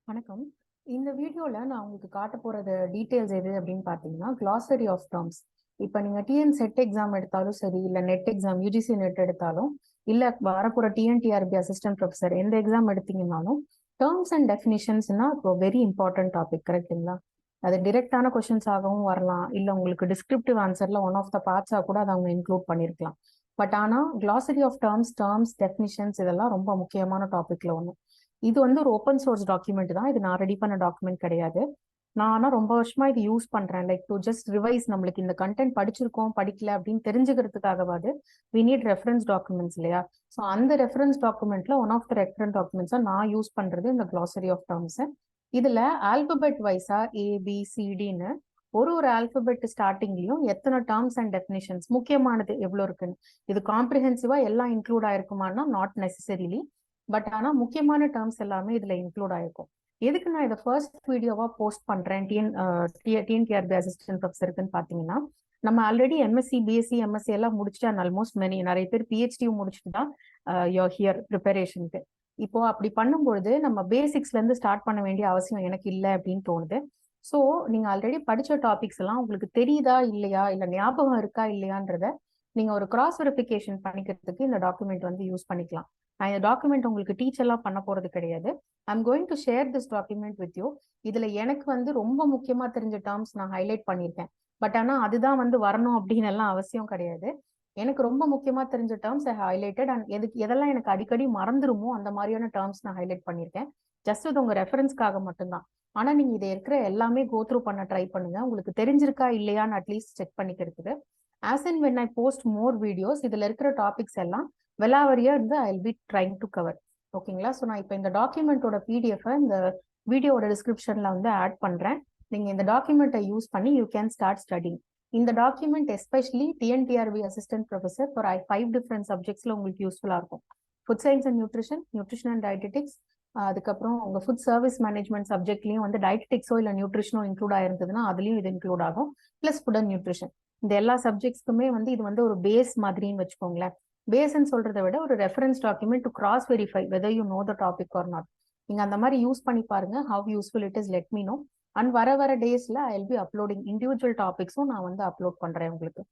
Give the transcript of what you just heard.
வணக்கம். இந்த வீடியோல நான் உங்களுக்கு காட்ட போறது டீடைல்ஸ் எது அப்படின்னு பார்த்தீங்கன்னா, glossary ஆஃப் டேர்ம்ஸ். இப்போ நீங்க டிஎன் செட் எக்ஸாம் எடுத்தாலும் சரி, இல்ல நெட் எக்ஸாம் யூஜிசி நெட் எடுத்தாலும், இல்ல வரப்போற டிஎன்டிஆர்பி அசிஸ்டன்ட் ப்ரொஃபசர் எந்த எக்ஸாம் எடுத்தீங்கன்னாலும், டேர்ம்ஸ் அண்ட் டெஃபினிஷன்ஸ்னா இப்போ வெரி இம்பார்ட்டன்ட் டாபிக், கரெக்டுங்களா? அது டிரெக்டான கொஸ்டின்ஸ் ஆகவும் வரலாம், இல்ல உங்களுக்கு டிஸ்கிரிப்டிவ் ஆன்சர்ல ஒன் ஆஃப் த பார்ட்ஸா கூட அதை அவங்க இன்க்ளூட் பண்ணிருக்கலாம். பட் ஆனா glossary ஆஃப் டேர்ம்ஸ் டெஃபினிஷன்ஸ் இதெல்லாம் ரொம்ப முக்கியமான டாபிக்ல ஒன்று. இது வந்து ஒரு ஓப்பன் சோர்ஸ் டாக்குமெண்ட் தான். இது நான் ரெடி பண்ண டாக்குமெண்ட் கிடையாது. நான் ஆனால் ரொம்ப வருஷமா இது யூஸ் பண்றேன். லைக் டு ஜஸ்ட் ரிவைஸ், நம்மளுக்கு இந்த கண்டென்ட் படிச்சிருக்கோம் படிக்கல அப்படின்னு தெரிஞ்சுக்கிறதுக்காகவாது வி நீட் ரெஃபரன்ஸ் டாக்குமெண்ட்ஸ் இல்லையா? ஸோ அந்த ரெஃபரன்ஸ் டாக்குமெண்ட்ல ஒன் ஆஃப் த ரெஃபரன்ஸ் டாக்குமெண்ட்ஸா நான் யூஸ் பண்றது இந்த glossary ஆஃப் டேர்ம்ஸ். இதுல ஆல்பபெட் வைஸா ஏபிசிடின்னு ஒரு ஆல்பபெட் ஸ்டார்டிங்லயும் எத்தனை டேர்ம்ஸ் அண்ட் டெஃபினிஷன்ஸ் முக்கியமானது எவ்வளவு இருக்குன்னு, இது காம்ப்ரிஹென்சிவா எல்லாம் இன்க்ளூட் ஆயிருக்குமானா நாட் நெசசரிலி. பட் ஆனா முக்கியமான டேர்ம்ஸ் எல்லாமே இதுல இன்க்ளூட் ஆயிருக்கும். எதுக்கு நான் இதை ஃபர்ஸ்ட் வீடியோவா போஸ்ட் பண்றேன் டிஎன்டிஆர்பி அசிஸ்டன்ட் ப்ரொஃபஸருக்குன்னு பாத்தீங்கன்னா, நம்ம ஆல்ரெடி எம்எஸ்சி பிஎஸ்சி எம்எஸ்சி எல்லாம் முடிச்சுட்டு ஆல்மோஸ்ட் நிறைய பேர் பிஹெச்டியும் முடிச்சுட்டு தான் யோர் ஹியர் ப்ரிப்பரேஷனுக்கு. இப்போ அப்படி பண்ணும்பொழுது நம்ம பேசிக்ஸ்ல இருந்து ஸ்டார்ட் பண்ண வேண்டிய அவசியம் எனக்கு இல்லை அப்படின்னு தோணுது. ஸோ நீங்க ஆல்ரெடி படிச்ச டாபிக்ஸ் எல்லாம் உங்களுக்கு தெரியுதா இல்லையா, இல்ல ஞாபகம் இருக்கா இல்லையான்றத நீங்க ஒரு கிராஸ் வெரிஃபிகேஷன் பண்ணிக்கிறதுக்கு இந்த டாக்குமெண்ட் வந்து யூஸ் பண்ணிக்கலாம். நான் இந்த டாக்குமெண்ட் உங்களுக்கு டீச் எல்லாம் பண்ண போறது கிடையாது. I'm going to share this document with you. இதுல எனக்கு வந்து ரொம்ப முக்கியமா தெரிஞ்ச டேர்ம்ஸ் நான் ஹைலைட் பண்ணியிருக்கேன். பட் ஆனா அதுதான் வந்து வரணும் அப்படின்னு எல்லாம் அவசியம் கிடையாது. எனக்கு ரொம்ப முக்கியமா தெரிஞ்ச டேர்ம்ஸ் ஐ ஹைலைட்டட், அண்ட் எதெல்லாம் எனக்கு அடிக்கடி மறந்துருமோ அந்த மாதிரியான டேர்ம்ஸ் நான் ஹைலைட் பண்ணியிருக்கேன். ஜஸ்ட் இது உங்க ரெஃபரன்ஸ்க்காக மட்டும்தான். ஆனா நீங்க இதை இருக்கிற எல்லாமே கோ த்ரூ பண்ண ட்ரை பண்ணுங்க, உங்களுக்கு தெரிஞ்சிருக்கா இல்லையான்னு அட்லீஸ்ட் செக் பண்ணிக்கிறதுக்கு. As and when I post more videos, இதுல இருக்கிற டாபிக்ஸ் எல்லாம் வெலாவரியா இருந்து ஐ will be trying to cover. ஓகேங்களா? ஸோ நான் இப்போ இந்த டாக்குமெண்ட்டோட பிடிஎஃப் இந்த வீடியோட டிஸ்கிரிப்ஷன்ல வந்து ஆட் பண்றேன். நீங்க இந்த டாக்குமெண்ட்டை யூஸ் பண்ணி யூ கேன் ஸ்டார்ட் ஸ்டடிங். இந்த document especially TNTRB assistant professor for 5 different சப்ஜெக்ட்ஸ்ல உங்களுக்கு யூஸ்ஃபுல்லா இருக்கும். Food science and nutrition and dietetics, அதுக்கப்புறம் உங்க ஃபுட் சர்வீஸ் மேனேஜ்மெண்ட் சப்ஜெக்ட்லயும் வந்து டயட்டெட்டிக்ஸோ இல்லை நியூட்ரிஷனோ இன்க்ளூட் ஆயிருந்ததுன்னா அதுலயும் இது இன்க்ளூட் ஆகும். பிளஸ் ஃபுட் அண்ட் நியூட்ரிஷன், இந்த எல்லா சப்ஜெக்ட்ஸ்க்குமே வந்து இது வந்து ஒரு பேஸ் மாதிரின்னு வச்சுக்கோங்களேன். பேஸ்ன்னு சொல்றதை விட ஒரு reference document to cross verify whether you know the topic or not. நீங்க அந்த மாதிரி யூஸ் பண்ணி பாருங்க. How useful it is let me know. And வர டேஸ்ல I will be uploading individual டாபிக்ஸும் நான் வந்து அப்லோட் பண்றேன் உங்களுக்கு.